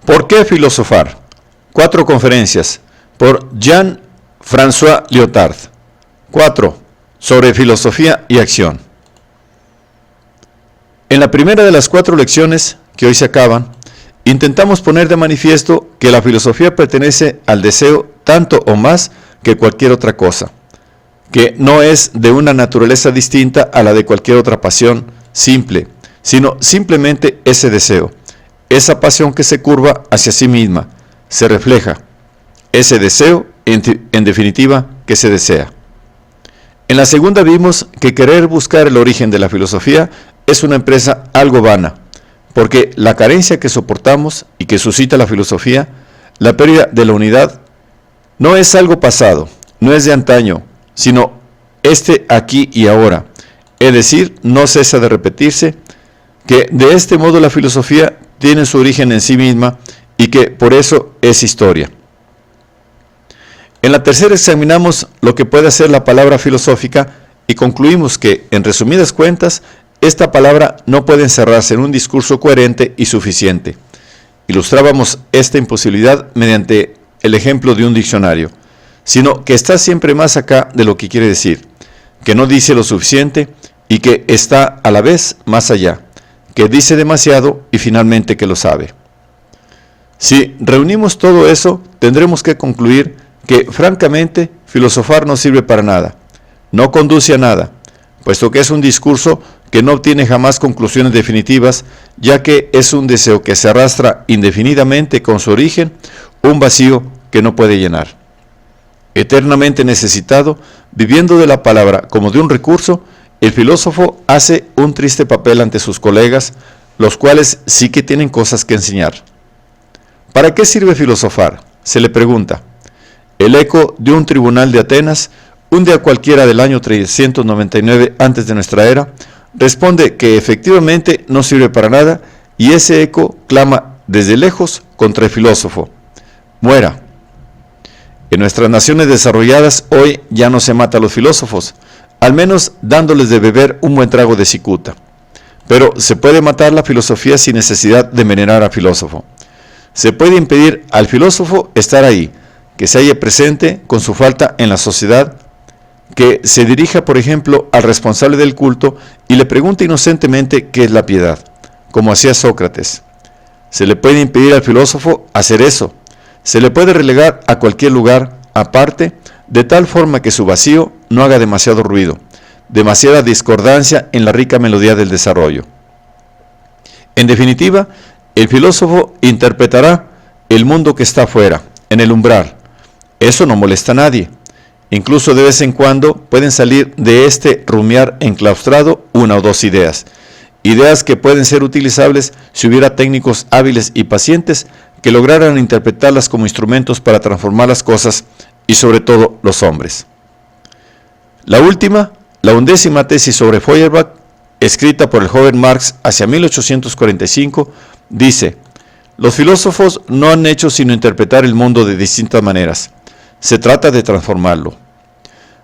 ¿Por qué filosofar? 4 conferencias por Jean-François Lyotard. 4. Sobre filosofía y acción. En la primera de las 4 lecciones que hoy se acaban, intentamos poner de manifiesto que la filosofía pertenece al deseo tanto o más que cualquier otra cosa, que no es de una naturaleza distinta a la de cualquier otra pasión simple, sino simplemente ese deseo, esa pasión que se curva hacia sí misma, se refleja, ese deseo, en definitiva, que se desea. En la segunda vimos que querer buscar el origen de la filosofía es una empresa algo vana, porque la carencia que soportamos y que suscita la filosofía, la pérdida de la unidad, no es algo pasado, no es de antaño, sino este aquí y ahora, es decir, no cesa de repetirse, que de este modo la filosofía tiene su origen en sí misma y que por eso es historia. En la tercera examinamos lo que puede hacer la palabra filosófica y concluimos que, en resumidas cuentas, esta palabra no puede encerrarse en un discurso coherente y suficiente. Ilustrábamos esta imposibilidad mediante el ejemplo de un diccionario, sino que está siempre más acá de lo que quiere decir, que no dice lo suficiente y que está a la vez más allá, que dice demasiado y finalmente que lo sabe. Si reunimos todo eso, tendremos que concluir que, francamente, filosofar no sirve para nada, no conduce a nada, puesto que es un discurso que no obtiene jamás conclusiones definitivas, ya que es un deseo que se arrastra indefinidamente con su origen, un vacío que no puede llenar. Eternamente necesitado, viviendo de la palabra como de un recurso, el filósofo hace un triste papel ante sus colegas, los cuales sí que tienen cosas que enseñar. ¿Para qué sirve filosofar?, se le pregunta. El eco de un tribunal de Atenas, un día cualquiera del año 399 antes de nuestra era, responde que efectivamente no sirve para nada, y ese eco clama desde lejos contra el filósofo: muera. En nuestras naciones desarrolladas hoy ya no se mata a los filósofos, al menos dándoles de beber un buen trago de cicuta. Pero se puede matar la filosofía sin necesidad de envenenar al filósofo. Se puede impedir al filósofo estar ahí, que se halle presente con su falta en la sociedad, que se dirija, por ejemplo, al responsable del culto y le pregunte inocentemente qué es la piedad, como hacía Sócrates. Se le puede impedir al filósofo hacer eso. Se le puede relegar a cualquier lugar aparte, de tal forma que su vacío no haga demasiado ruido, demasiada discordancia en la rica melodía del desarrollo. En definitiva, el filósofo interpretará el mundo que está afuera, en el umbral. Eso no molesta a nadie. Incluso de vez en cuando pueden salir de este rumiar enclaustrado 1 o 2 ideas. Ideas que pueden ser utilizables si hubiera técnicos hábiles y pacientes que lograran interpretarlas como instrumentos para transformar las cosas y sobre todo los hombres. La última, la 11ª tesis sobre Feuerbach, escrita por el joven Marx hacia 1845, dice: los filósofos no han hecho sino interpretar el mundo de distintas maneras. Se trata de transformarlo.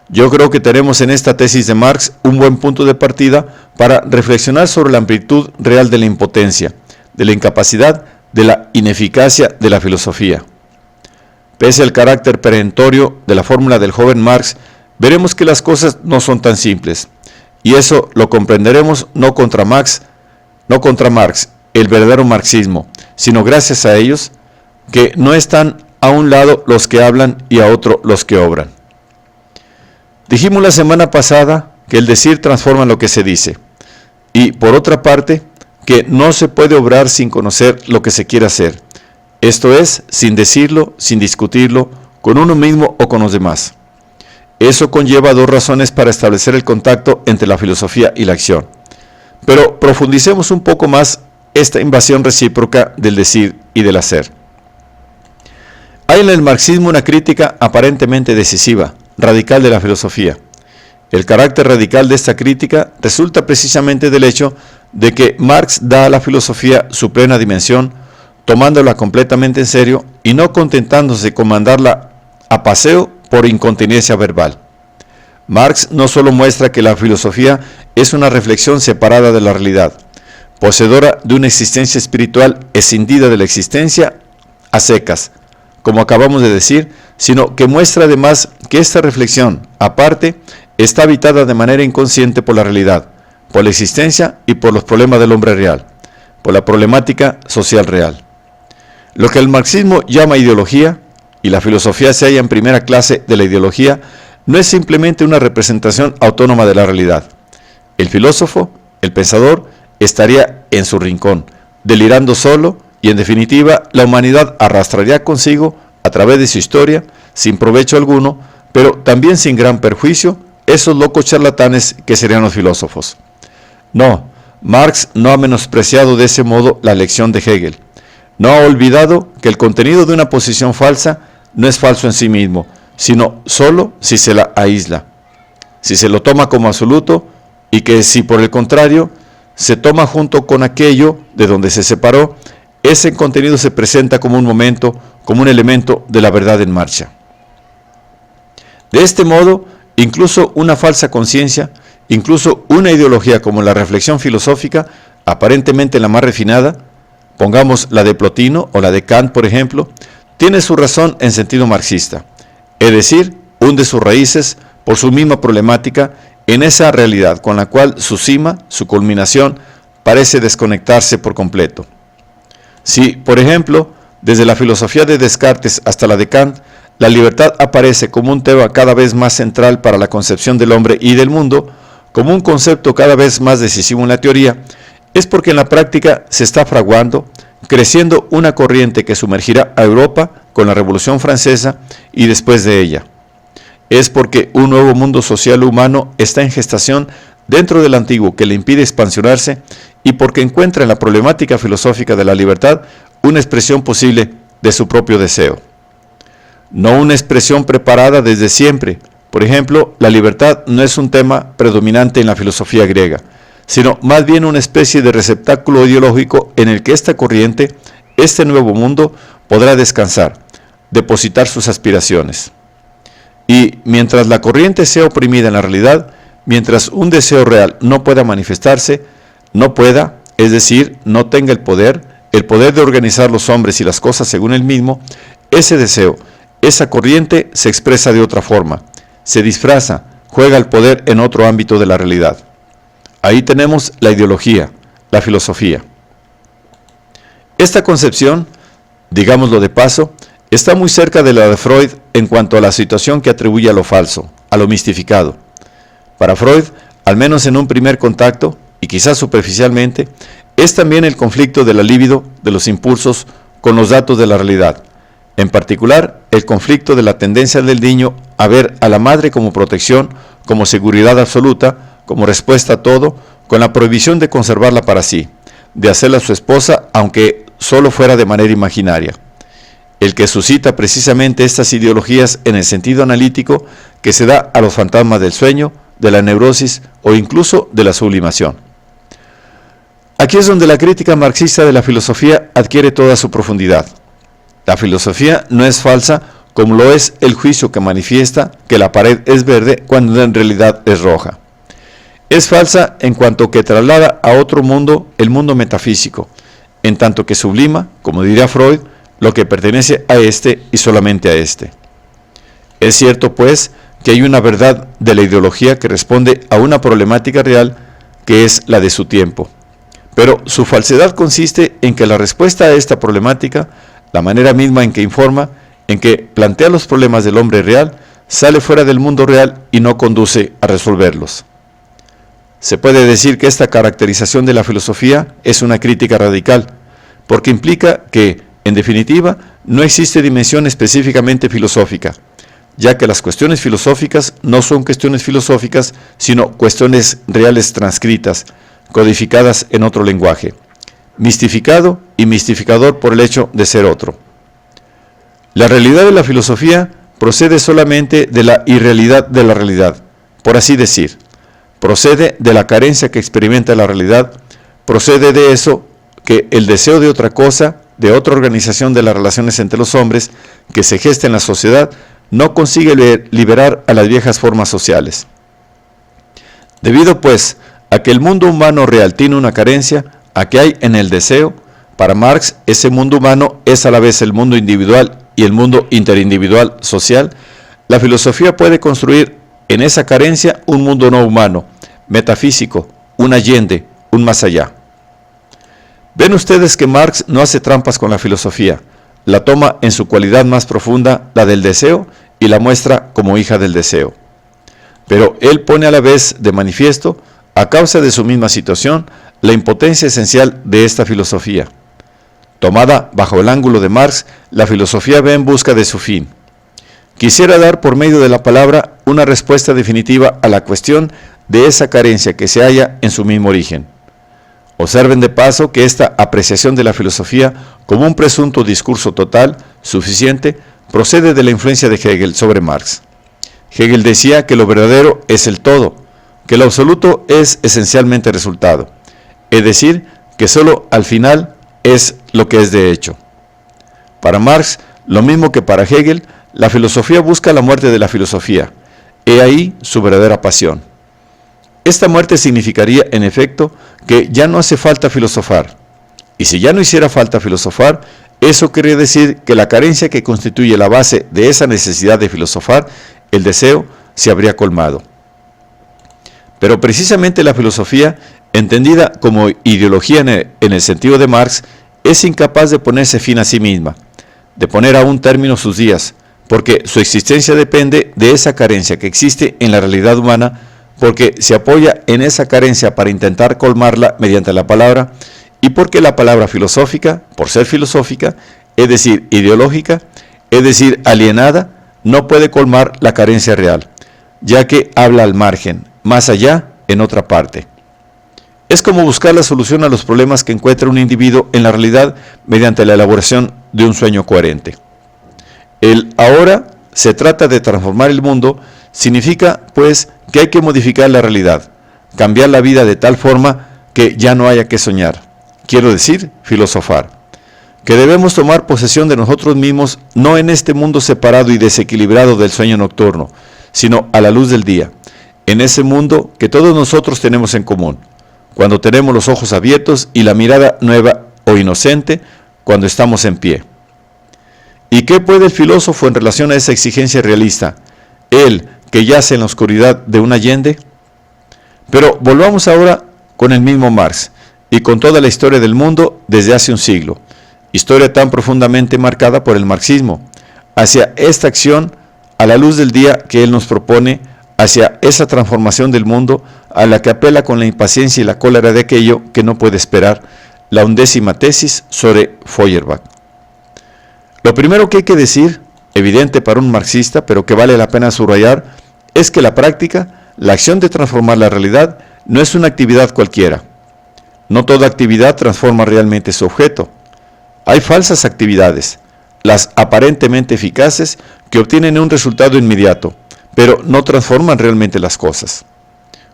Yo creo que tenemos en esta tesis de Marx un buen punto de partida para reflexionar sobre la amplitud real de la impotencia, de la incapacidad, de la ineficacia de la filosofía. Pese al carácter perentorio de la fórmula del joven Marx, veremos que las cosas no son tan simples, y eso lo comprenderemos no contra Marx, el verdadero marxismo, sino gracias a ellos, que no están a un lado los que hablan y a otro los que obran. Dijimos la semana pasada que el decir transforma lo que se dice, y por otra parte, que no se puede obrar sin conocer lo que se quiere hacer, esto es, sin decirlo, sin discutirlo, con uno mismo o con los demás. Eso conlleva 2 razones para establecer el contacto entre la filosofía y la acción. Pero profundicemos un poco más esta invasión recíproca del decir y del hacer. Hay en el marxismo una crítica aparentemente decisiva, radical de la filosofía. El carácter radical de esta crítica resulta precisamente del hecho de que Marx da a la filosofía su plena dimensión, tomándola completamente en serio y no contentándose con mandarla a paseo por incontinencia verbal. Marx no solo muestra que la filosofía es una reflexión separada de la realidad, poseedora de una existencia espiritual escindida de la existencia a secas, como acabamos de decir, sino que muestra además que esta reflexión, aparte, está habitada de manera inconsciente por la realidad, por la existencia y por los problemas del hombre real, por la problemática social real. Lo que el marxismo llama ideología, y la filosofía se halla en primera clase de la ideología, no es simplemente una representación autónoma de la realidad. El filósofo, el pensador, estaría en su rincón, delirando solo, y en definitiva la humanidad arrastraría consigo, a través de su historia, sin provecho alguno, pero también sin gran perjuicio, esos locos charlatanes que serían los filósofos. No, Marx no ha menospreciado de ese modo la lección de Hegel. No ha olvidado que el contenido de una posición falsa no es falso en sí mismo, sino solo si se la aísla, si se lo toma como absoluto, y que si por el contrario se toma junto con aquello de donde se separó, ese contenido se presenta como un momento, como un elemento de la verdad en marcha. De este modo, incluso una falsa conciencia, incluso una ideología como la reflexión filosófica, aparentemente la más refinada, pongamos la de Plotino o la de Kant, por ejemplo, tiene su razón en sentido marxista, es decir, hunde sus raíces por su misma problemática en esa realidad con la cual su cima, su culminación, parece desconectarse por completo. Si, por ejemplo, desde la filosofía de Descartes hasta la de Kant, la libertad aparece como un tema cada vez más central para la concepción del hombre y del mundo, como un concepto cada vez más decisivo en la teoría, es porque en la práctica se está fraguando, creciendo una corriente que sumergirá a Europa con la Revolución Francesa y después de ella. Es porque un nuevo mundo social humano está en gestación dentro del antiguo que le impide expansionarse y porque encuentra en la problemática filosófica de la libertad una expresión posible de su propio deseo. No una expresión preparada desde siempre. Por ejemplo, la libertad no es un tema predominante en la filosofía griega, sino más bien una especie de receptáculo ideológico en el que esta corriente, este nuevo mundo, podrá descansar, depositar sus aspiraciones. Y mientras la corriente sea oprimida en la realidad, mientras un deseo real no pueda manifestarse, no pueda, es decir, no tenga el poder de organizar los hombres y las cosas según él mismo, ese deseo, esa corriente se expresa de otra forma, se disfraza, juega el poder en otro ámbito de la realidad. Ahí tenemos la ideología, la filosofía. Esta concepción, digámoslo de paso, está muy cerca de la de Freud en cuanto a la situación que atribuye a lo falso, a lo mistificado. Para Freud, al menos en un primer contacto, y quizás superficialmente, es también el conflicto de la libido, de los impulsos, con los datos de la realidad. En particular, el conflicto de la tendencia del niño a ver a la madre como protección, como seguridad absoluta, como respuesta a todo, con la prohibición de conservarla para sí, de hacerla su esposa, aunque solo fuera de manera imaginaria. El que suscita precisamente estas ideologías en el sentido analítico que se da a los fantasmas del sueño, de la neurosis o incluso de la sublimación. Aquí es donde la crítica marxista de la filosofía adquiere toda su profundidad. La filosofía no es falsa como lo es el juicio que manifiesta que la pared es verde cuando en realidad es roja. Es falsa en cuanto que traslada a otro mundo el mundo metafísico, en tanto que sublima, como diría Freud, lo que pertenece a este y solamente a este. Es cierto, pues, que hay una verdad de la ideología que responde a una problemática real que es la de su tiempo. Pero su falsedad consiste en que la respuesta a esta problemática, la manera misma en que informa, en que plantea los problemas del hombre real, sale fuera del mundo real y no conduce a resolverlos. Se puede decir que esta caracterización de la filosofía es una crítica radical, porque implica que, en definitiva, no existe dimensión específicamente filosófica, ya que las cuestiones filosóficas no son cuestiones filosóficas, sino cuestiones reales transcritas, codificadas en otro lenguaje, mistificado y mistificador por el hecho de ser otro. La realidad de la filosofía procede solamente de la irrealidad de la realidad, por así decir. Procede de la carencia que experimenta la realidad, procede de eso que el deseo de otra cosa, de otra organización de las relaciones entre los hombres, que se gesta en la sociedad, no consigue liberar a las viejas formas sociales. Debido, pues, a que el mundo humano real tiene una carencia, a que hay en el deseo, Para Marx, ese mundo humano es a la vez el mundo individual y el mundo interindividual social. La filosofía puede construir en esa carencia un mundo no humano, metafísico, un allende, un más allá. Ven ustedes que Marx no hace trampas con la filosofía, la toma en su cualidad más profunda, la del deseo, y la muestra como hija del deseo. Pero él pone a la vez de manifiesto, a causa de su misma situación, la impotencia esencial de esta filosofía. Tomada bajo el ángulo de Marx, la filosofía ve en busca de su fin. Quisiera dar por medio de la palabra una respuesta definitiva a la cuestión de esa carencia que se halla en su mismo origen. Observen de paso que esta apreciación de la filosofía como un presunto discurso total, suficiente, procede de la influencia de Hegel sobre Marx. Hegel decía que lo verdadero es el todo, que lo absoluto es esencialmente resultado, es decir, que solo al final es lo que es de hecho. Para Marx, lo mismo que para Hegel, la filosofía busca la muerte de la filosofía. He ahí su verdadera pasión. Esta muerte significaría, en efecto, que ya no hace falta filosofar. Y si ya no hiciera falta filosofar, eso querría decir que la carencia que constituye la base de esa necesidad de filosofar, el deseo, se habría colmado. Pero precisamente la filosofía, entendida como ideología en el sentido de Marx, es incapaz de ponerse fin a sí misma, de poner a un término sus días, porque su existencia depende de esa carencia que existe en la realidad humana, porque se apoya en esa carencia para intentar colmarla mediante la palabra, y porque la palabra filosófica, por ser filosófica, es decir, ideológica, es decir, alienada, no puede colmar la carencia real, ya que habla al margen, más allá, en otra parte. Es como buscar la solución a los problemas que encuentra un individuo en la realidad mediante la elaboración de un sueño coherente. El ahora se trata de transformar el mundo, significa, pues, que hay que modificar la realidad, cambiar la vida de tal forma que ya no haya que soñar, quiero decir, filosofar, que debemos tomar posesión de nosotros mismos no en este mundo separado y desequilibrado del sueño nocturno, sino a la luz del día, en ese mundo que todos nosotros tenemos en común, cuando tenemos los ojos abiertos y la mirada nueva o inocente, cuando estamos en pie. ¿Y qué puede el filósofo en relación a esa exigencia realista? Él, que yace en la oscuridad de un allende. Pero volvamos ahora con el mismo Marx y con toda la historia del mundo desde hace un siglo, historia tan profundamente marcada por el marxismo, hacia esta acción a la luz del día que él nos propone, hacia esa transformación del mundo a la que apela con la impaciencia y la cólera de aquello que no puede esperar, la 11ª tesis sobre Feuerbach. Lo primero que hay que decir, evidente para un marxista, pero que vale la pena subrayar, es que la práctica, la acción de transformar la realidad, no es una actividad cualquiera. No toda actividad transforma realmente su objeto. Hay falsas actividades, las aparentemente eficaces, que obtienen un resultado inmediato, pero no transforman realmente las cosas.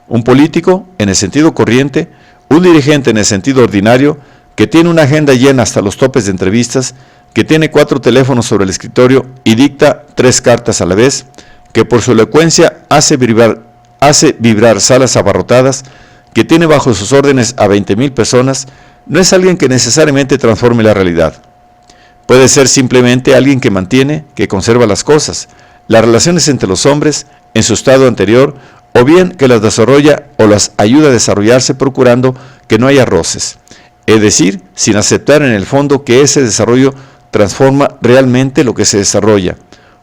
Un político, en el sentido corriente, un dirigente en el sentido ordinario, que tiene una agenda llena hasta los topes de entrevistas, que tiene 4 teléfonos sobre el escritorio y dicta 3 cartas a la vez, que por su elocuencia hace vibrar salas abarrotadas, que tiene bajo sus órdenes a 20,000 personas, no es alguien que necesariamente transforme la realidad. Puede ser simplemente alguien que mantiene, que conserva las cosas, las relaciones entre los hombres en su estado anterior, o bien que las desarrolla o las ayuda a desarrollarse procurando que no haya roces, es decir, sin aceptar en el fondo que ese desarrollo transforma realmente lo que se desarrolla,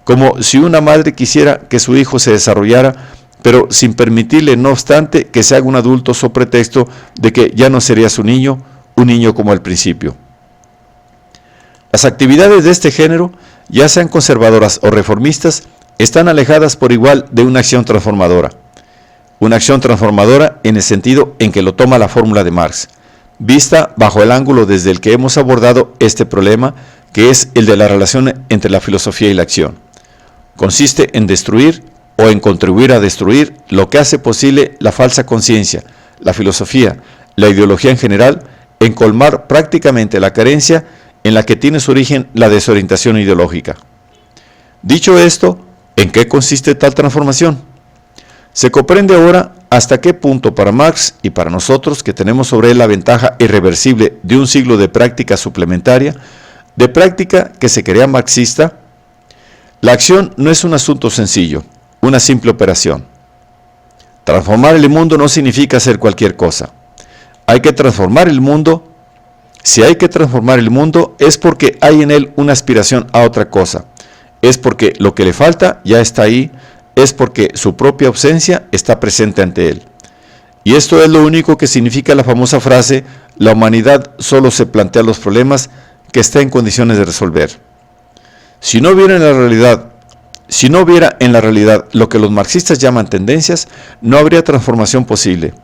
como si una madre quisiera que su hijo se desarrollara, pero sin permitirle, no obstante, que se haga un adulto so pretexto de que ya no sería su niño, un niño como al principio. Las actividades de este género, ya sean conservadoras o reformistas, están alejadas por igual de una acción transformadora. Una acción transformadora en el sentido en que lo toma la fórmula de Marx, vista bajo el ángulo desde el que hemos abordado este problema, que es el de la relación entre la filosofía y la acción. Consiste en destruir o en contribuir a destruir lo que hace posible la falsa conciencia, la filosofía, la ideología en general, en colmar prácticamente la carencia en la que tiene su origen la desorientación ideológica. Dicho esto, ¿en qué consiste tal transformación? Se comprende ahora hasta qué punto para Marx y para nosotros, que tenemos sobre él la ventaja irreversible de un siglo de práctica suplementaria, de práctica que se crea marxista, la acción no es un asunto sencillo, una simple operación. Transformar el mundo no significa hacer cualquier cosa. Hay que transformar el mundo. Si hay que transformar el mundo es porque hay en él una aspiración a otra cosa. Es porque lo que le falta ya está ahí, es porque su propia ausencia está presente ante él. Y esto es lo único que significa la famosa frase: la humanidad solo se plantea los problemas que está en condiciones de resolver. Si no hubiera en la realidad lo que los marxistas llaman tendencias, no habría transformación posible.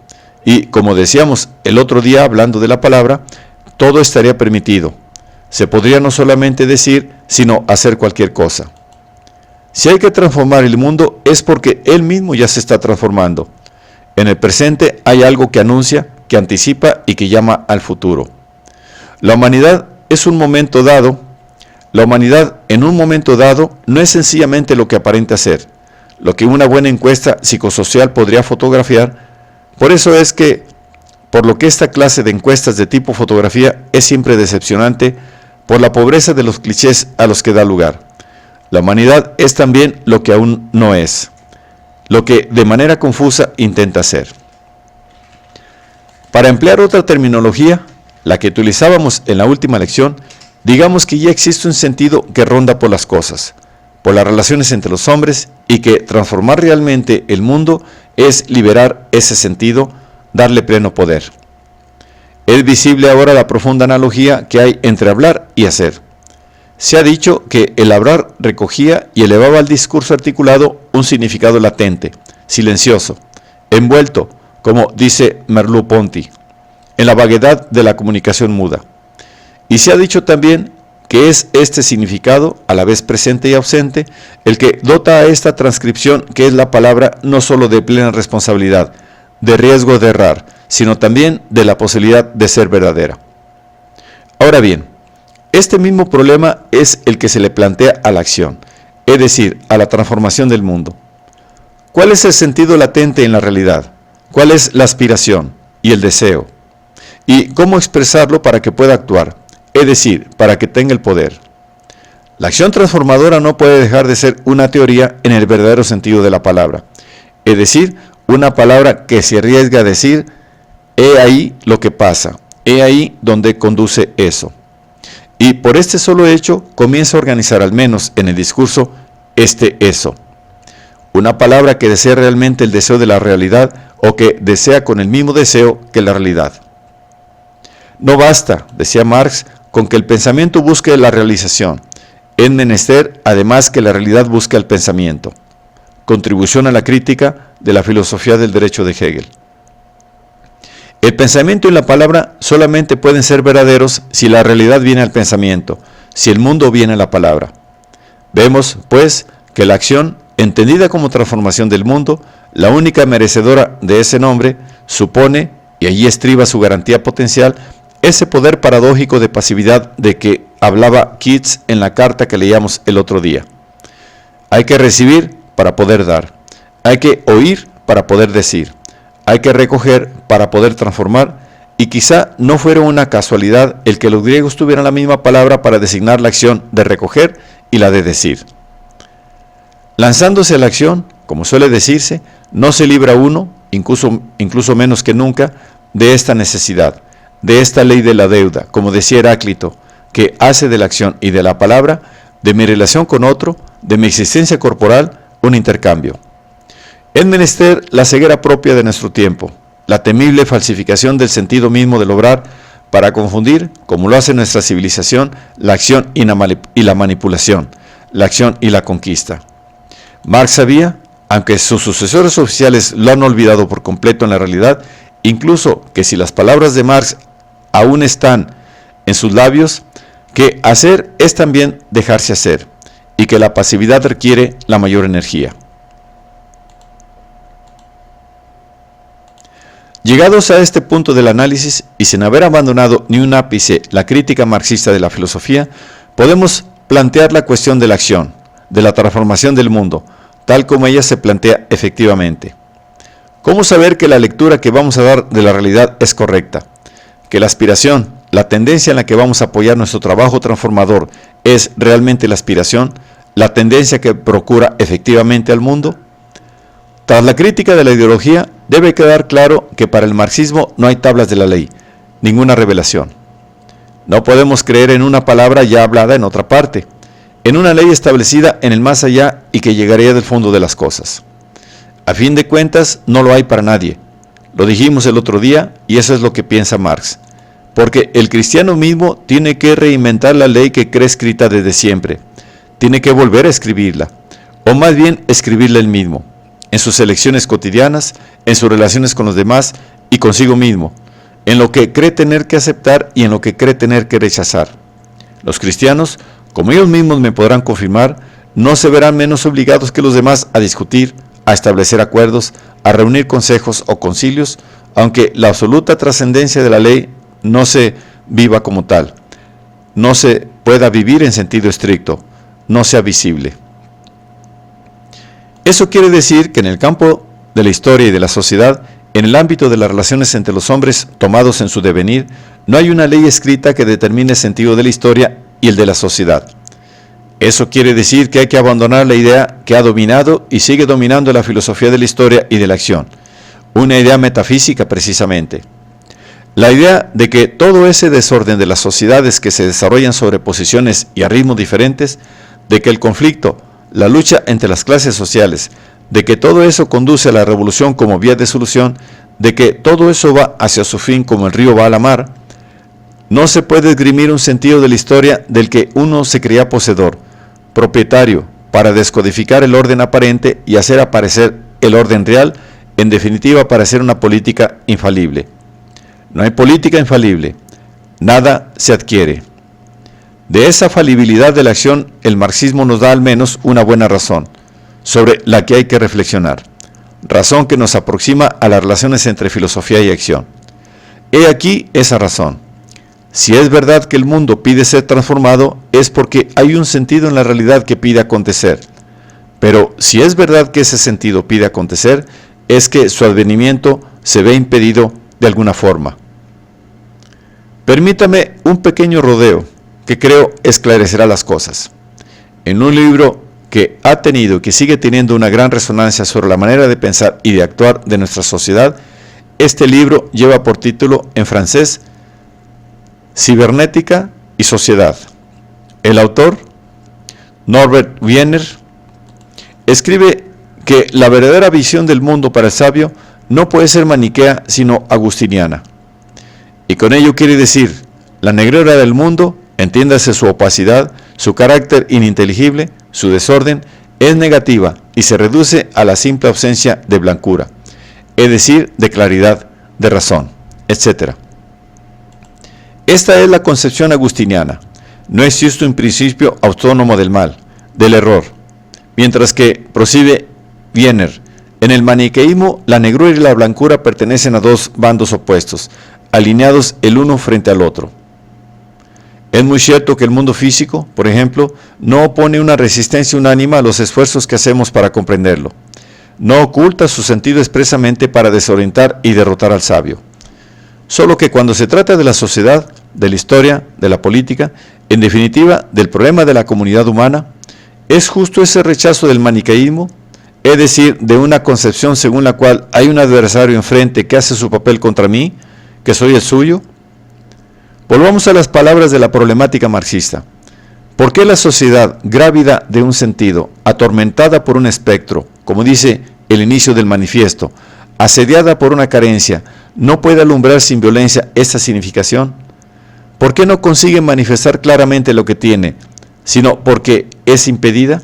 Y como decíamos el otro día hablando de la palabra, todo estaría permitido. Se podría no solamente decir, sino hacer cualquier cosa. Si hay que transformar el mundo es porque él mismo ya se está transformando. En el presente hay algo que anuncia, que anticipa y que llama al futuro. La humanidad es un momento dado. La humanidad en un momento dado no es sencillamente lo que aparenta ser, lo que una buena encuesta psicosocial podría fotografiar. Por eso es que, por lo que esta clase de encuestas de tipo fotografía es siempre decepcionante por la pobreza de los clichés a los que da lugar. La humanidad es también lo que aún no es, lo que de manera confusa intenta ser. Para emplear otra terminología, la que utilizábamos en la última lección, digamos que ya existe un sentido que ronda por las cosas, por las relaciones entre los hombres, y que transformar realmente el mundo es liberar ese sentido, darle pleno poder. Es visible ahora la profunda analogía que hay entre hablar y hacer. Se ha dicho que el hablar recogía y elevaba al discurso articulado un significado latente, silencioso, envuelto, como dice Merleau-Ponty, en la vaguedad de la comunicación muda. Y se ha dicho también que es este significado, a la vez presente y ausente, el que dota a esta transcripción que es la palabra no solo de plena responsabilidad, de riesgo de errar, sino también de la posibilidad de ser verdadera. Ahora bien, este mismo problema es el que se le plantea a la acción, es decir, a la transformación del mundo. ¿Cuál es el sentido latente en la realidad? ¿Cuál es la aspiración y el deseo? ¿Y cómo expresarlo para que pueda actuar? Es decir, para que tenga el poder. La acción transformadora no puede dejar de ser una teoría en el verdadero sentido de la palabra, es decir, una palabra que se arriesga a decir: he ahí lo que pasa, he ahí donde conduce eso. Y por este solo hecho comienza a organizar, al menos en el discurso, este eso. Una palabra que desea realmente el deseo de la realidad o que desea con el mismo deseo que la realidad. No basta, decía Marx, con que el pensamiento busque la realización. Es menester, además, que la realidad busque el pensamiento. Contribución a la crítica de la filosofía del derecho de Hegel. El pensamiento y la palabra solamente pueden ser verdaderos si la realidad viene al pensamiento, si el mundo viene a la palabra. Vemos, pues, que la acción, entendida como transformación del mundo, la única merecedora de ese nombre, supone, y allí estriba su garantía potencial, ese poder paradójico de pasividad de que hablaba Keats en la carta que leíamos el otro día. Hay que recibir para poder dar, hay que oír para poder decir, hay que recoger para poder transformar, y quizá no fuera una casualidad el que los griegos tuvieran la misma palabra para designar la acción de recoger y la de decir. Lanzándose a la acción, como suele decirse, no se libra uno, incluso menos que nunca, de esta necesidad, de esta ley de la deuda, como decía Heráclito, que hace de la acción y de la palabra, de mi relación con otro, de mi existencia corporal, un intercambio. Es menester la ceguera propia de nuestro tiempo, la temible falsificación del sentido mismo del obrar, para confundir, como lo hace nuestra civilización, la acción y la manipulación, la acción y la conquista. Marx sabía, aunque sus sucesores oficiales lo han olvidado por completo en la realidad, incluso que si las palabras de Marx aún están en sus labios, que hacer es también dejarse hacer, y que la pasividad requiere la mayor energía. Llegados a este punto del análisis, y sin haber abandonado ni un ápice la crítica marxista de la filosofía, podemos plantear la cuestión de la acción, de la transformación del mundo, tal como ella se plantea efectivamente. ¿Cómo saber que la lectura que vamos a dar de la realidad es correcta? Que la aspiración, la tendencia en la que vamos a apoyar nuestro trabajo transformador es realmente la aspiración, la tendencia que procura efectivamente al mundo. Tras la crítica de la ideología, debe quedar claro que para el marxismo no hay tablas de la ley, ninguna revelación. No podemos creer en una palabra ya hablada en otra parte, en una ley establecida en el más allá y que llegaría del fondo de las cosas. A fin de cuentas, no lo hay para nadie. Lo dijimos el otro día y eso es lo que piensa Marx. Porque el cristiano mismo tiene que reinventar la ley que cree escrita desde siempre. Tiene que volver a escribirla, o más bien escribirla él mismo, en sus elecciones cotidianas, en sus relaciones con los demás y consigo mismo, en lo que cree tener que aceptar y en lo que cree tener que rechazar. Los cristianos, como ellos mismos me podrán confirmar, no se verán menos obligados que los demás a discutir, a establecer acuerdos, a reunir consejos o concilios, aunque la absoluta trascendencia de la ley no se viva como tal, no se pueda vivir en sentido estricto, no sea visible. Eso quiere decir que en el campo de la historia y de la sociedad, en el ámbito de las relaciones entre los hombres tomados en su devenir, no hay una ley escrita que determine el sentido de la historia y el de la sociedad. Eso quiere decir que hay que abandonar la idea que ha dominado y sigue dominando la filosofía de la historia y de la acción, una idea metafísica precisamente. La idea de que todo ese desorden de las sociedades que se desarrollan sobre posiciones y a ritmos diferentes, de que el conflicto, la lucha entre las clases sociales, de que todo eso conduce a la revolución como vía de solución, de que todo eso va hacia su fin como el río va a la mar, no se puede esgrimir un sentido de la historia del que uno se creía poseedor, propietario, para descodificar el orden aparente y hacer aparecer el orden real, en definitiva para hacer una política infalible. No hay política infalible, nada se adquiere. De esa falibilidad de la acción, el marxismo nos da al menos una buena razón, sobre la que hay que reflexionar, razón que nos aproxima a las relaciones entre filosofía y acción. He aquí esa razón. Si es verdad que el mundo pide ser transformado, es porque hay un sentido en la realidad que pide acontecer. Pero si es verdad que ese sentido pide acontecer, es que su advenimiento se ve impedido de alguna forma. Permítame un pequeño rodeo que creo esclarecerá las cosas. En un libro que ha tenido y que sigue teniendo una gran resonancia sobre la manera de pensar y de actuar de nuestra sociedad, este libro lleva por título en francés Cibernética y Sociedad. El autor, Norbert Wiener, escribe que la verdadera visión del mundo para el sabio no puede ser maniquea, sino agustiniana. Y con ello quiere decir, la negrura del mundo, entiéndase su opacidad, su carácter ininteligible, su desorden, es negativa y se reduce a la simple ausencia de blancura, es decir, de claridad, de razón, etc. Esta es la concepción agustiniana. No existe un principio autónomo del mal, del error. Mientras que, prosigue Wiener, en el maniqueísmo la negrura y la blancura pertenecen a dos bandos opuestos, alineados el uno frente al otro. Es muy cierto que el mundo físico, por ejemplo, no opone una resistencia unánime a los esfuerzos que hacemos para comprenderlo. No oculta su sentido expresamente para desorientar y derrotar al sabio. Solo que cuando se trata de la sociedad, de la historia, de la política, en definitiva del problema de la comunidad humana, es justo ese rechazo del maniqueísmo, es decir, de una concepción según la cual hay un adversario enfrente que hace su papel contra mí, que soy el suyo. Volvamos a las palabras de la problemática marxista. ¿Por qué la sociedad, grávida de un sentido, atormentada por un espectro, como dice el inicio del manifiesto, asediada por una carencia, no puede alumbrar sin violencia esta significación? ¿Por qué no consigue manifestar claramente lo que tiene, sino porque es impedida?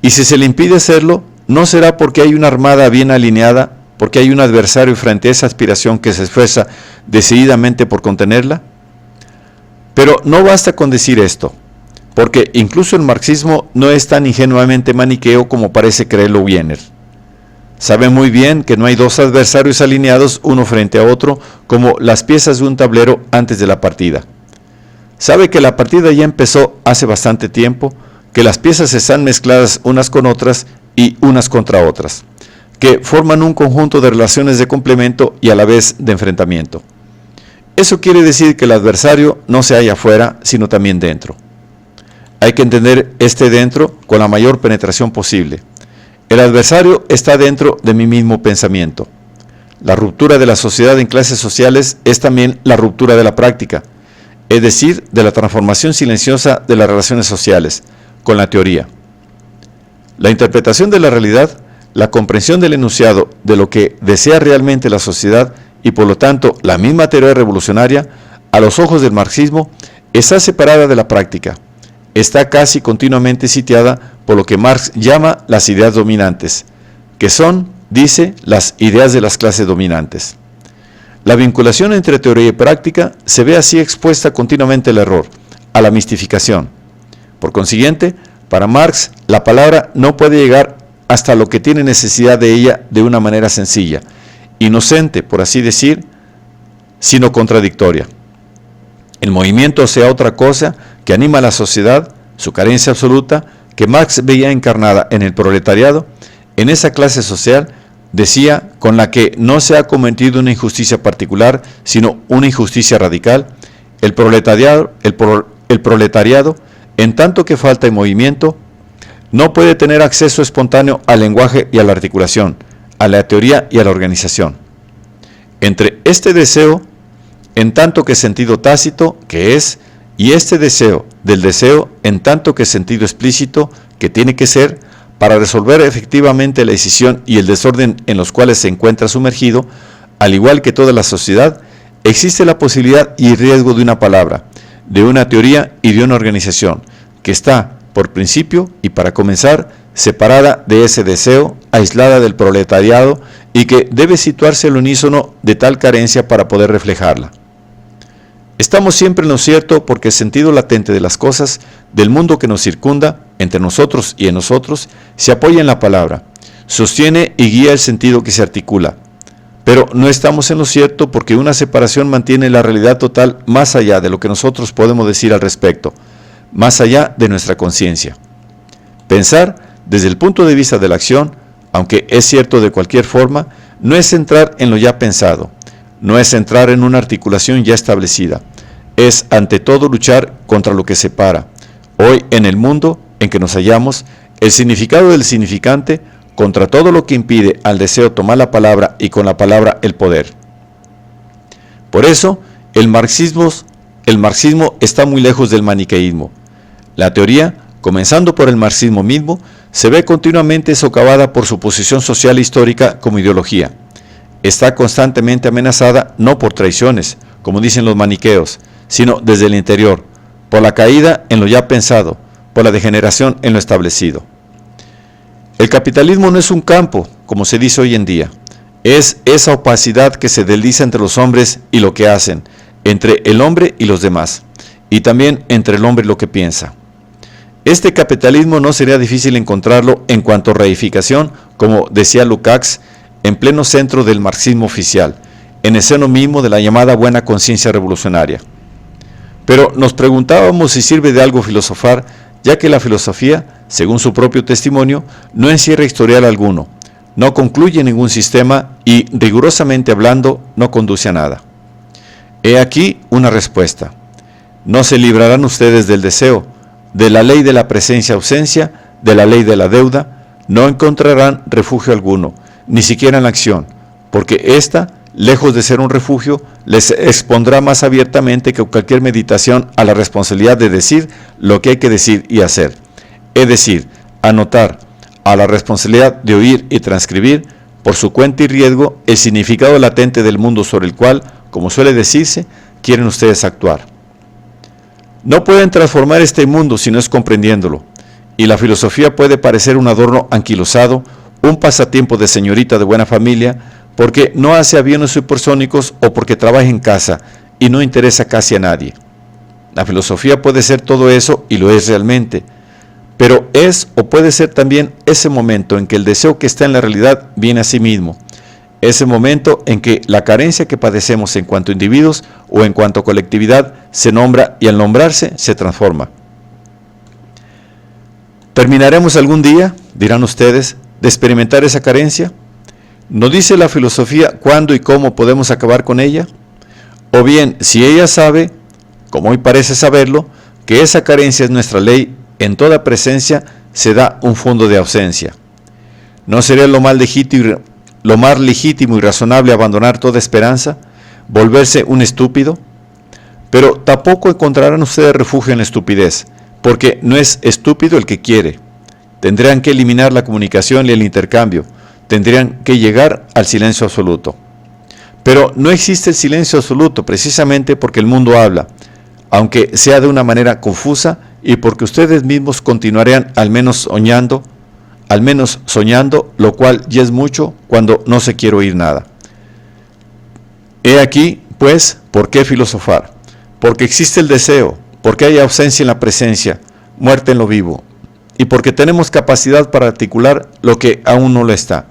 Y si se le impide hacerlo, ¿no será porque hay una armada bien alineada, porque hay un adversario frente a esa aspiración que se esfuerza decididamente por contenerla? Pero no basta con decir esto, porque incluso el marxismo no es tan ingenuamente maniqueo como parece creerlo Wiener. Sabe muy bien que no hay dos adversarios alineados uno frente a otro como las piezas de un tablero antes de la partida. Sabe que la partida ya empezó hace bastante tiempo, que las piezas están mezcladas unas con otras y unas contra otras. que forman un conjunto de relaciones de complemento y a la vez de enfrentamiento. Eso quiere decir que el adversario no se halla afuera, sino también dentro. Hay que entender este dentro con la mayor penetración posible. El adversario está dentro de mi mismo pensamiento. La ruptura de la sociedad en clases sociales es también la ruptura de la práctica, es decir, de la transformación silenciosa de las relaciones sociales, con la teoría. La interpretación de la realidad, la comprensión del enunciado de lo que desea realmente la sociedad y por lo tanto la misma teoría revolucionaria, a los ojos del marxismo, está separada de la práctica. Está casi continuamente sitiada por lo que Marx llama las ideas dominantes, que son, dice, las ideas de las clases dominantes. La vinculación entre teoría y práctica se ve así expuesta continuamente al error, a la mistificación. Por consiguiente, para Marx, la palabra no puede llegar hasta lo que tiene necesidad de ella de una manera sencilla, inocente, por así decir, sino contradictoria. El movimiento sea otra cosa que anima a la sociedad, su carencia absoluta, que Marx veía encarnada en el proletariado, en esa clase social, decía, con la que no se ha cometido una injusticia particular, sino una injusticia radical, el proletariado, en tanto que falta de movimiento, no puede tener acceso espontáneo al lenguaje y a la articulación, a la teoría y a la organización. Entre este deseo, en tanto que sentido tácito, que es, y este deseo del deseo, en tanto que sentido explícito, que tiene que ser, para resolver efectivamente la decisión y el desorden en los cuales se encuentra sumergido, al igual que toda la sociedad, existe la posibilidad y riesgo de una palabra, de una teoría y de una organización, que está, por principio y para comenzar, separada de ese deseo, aislada del proletariado y que debe situarse al unísono de tal carencia para poder reflejarla. Estamos siempre en lo cierto porque el sentido latente de las cosas, del mundo que nos circunda, entre nosotros y en nosotros, se apoya en la palabra, sostiene y guía el sentido que se articula. Pero no estamos en lo cierto porque una separación mantiene la realidad total más allá de lo que nosotros podemos decir al respecto, más allá de nuestra conciencia. Pensar desde el punto de vista de la acción, aunque es cierto de cualquier forma, no es entrar en lo ya pensado, no es entrar en una articulación ya establecida, es ante todo luchar contra lo que separa. Hoy en el mundo en que nos hallamos, el significado del significante contra todo lo que impide al deseo tomar la palabra y con la palabra el poder. Por eso, el marxismo está muy lejos del maniqueísmo. La teoría, comenzando por el marxismo mismo, se ve continuamente socavada por su posición social e histórica como ideología. Está constantemente amenazada no por traiciones, como dicen los maniqueos, sino desde el interior, por la caída en lo ya pensado, por la degeneración en lo establecido. El capitalismo no es un campo, como se dice hoy en día, es esa opacidad que se desliza entre los hombres y lo que hacen, entre el hombre y los demás, y también entre el hombre y lo que piensa. Este capitalismo no sería difícil encontrarlo en cuanto a reificación, como decía Lukács, en pleno centro del marxismo oficial, en el seno mismo de la llamada buena conciencia revolucionaria. Pero nos preguntábamos si sirve de algo filosofar, ya que la filosofía, según su propio testimonio, no encierra historial alguno, no concluye ningún sistema y, rigurosamente hablando, no conduce a nada. He aquí una respuesta. No se librarán ustedes del deseo, de la ley de la presencia-ausencia, de la ley de la deuda, no encontrarán refugio alguno, ni siquiera en la acción, porque ésta, lejos de ser un refugio, les expondrá más abiertamente que cualquier meditación a la responsabilidad de decir lo que hay que decir y hacer, es decir, anotar, a la responsabilidad de oír y transcribir, por su cuenta y riesgo, el significado latente del mundo sobre el cual, como suele decirse, quieren ustedes actuar. No pueden transformar este mundo si no es comprendiéndolo, y la filosofía puede parecer un adorno anquilosado, un pasatiempo de señorita de buena familia, porque no hace aviones supersónicos o porque trabaja en casa y no interesa casi a nadie. La filosofía puede ser todo eso y lo es realmente, pero es o puede ser también ese momento en que el deseo que está en la realidad viene a sí mismo, ese momento en que la carencia que padecemos en cuanto a individuos o en cuanto a colectividad se nombra y al nombrarse se transforma. ¿Terminaremos algún día, dirán ustedes, de experimentar esa carencia? ¿No dice la filosofía cuándo y cómo podemos acabar con ella? O bien, si ella sabe, como hoy parece saberlo, que esa carencia es nuestra ley, en toda presencia se da un fondo de ausencia. ¿No sería lo más legítimo y razonable abandonar toda esperanza, volverse un estúpido? Pero tampoco encontrarán ustedes refugio en la estupidez, porque no es estúpido el que quiere. Tendrían que eliminar la comunicación y el intercambio, tendrían que llegar al silencio absoluto. Pero no existe el silencio absoluto precisamente porque el mundo habla, aunque sea de una manera confusa y porque ustedes mismos continuarían al menos soñando, lo cual ya es mucho cuando no se quiere oír nada. He aquí, pues, ¿por qué filosofar? Porque existe el deseo, porque hay ausencia en la presencia, muerte en lo vivo, y porque tenemos capacidad para articular lo que aún no lo está.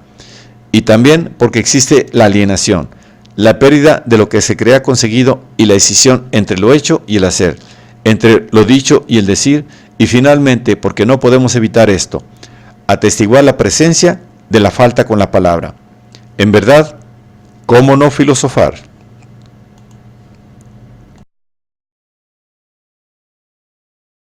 Y también porque existe la alienación, la pérdida de lo que se crea conseguido y la decisión entre lo hecho y el hacer, entre lo dicho y el decir, y finalmente porque no podemos evitar esto, atestiguar la presencia de la falta con la palabra. En verdad, ¿cómo no filosofar?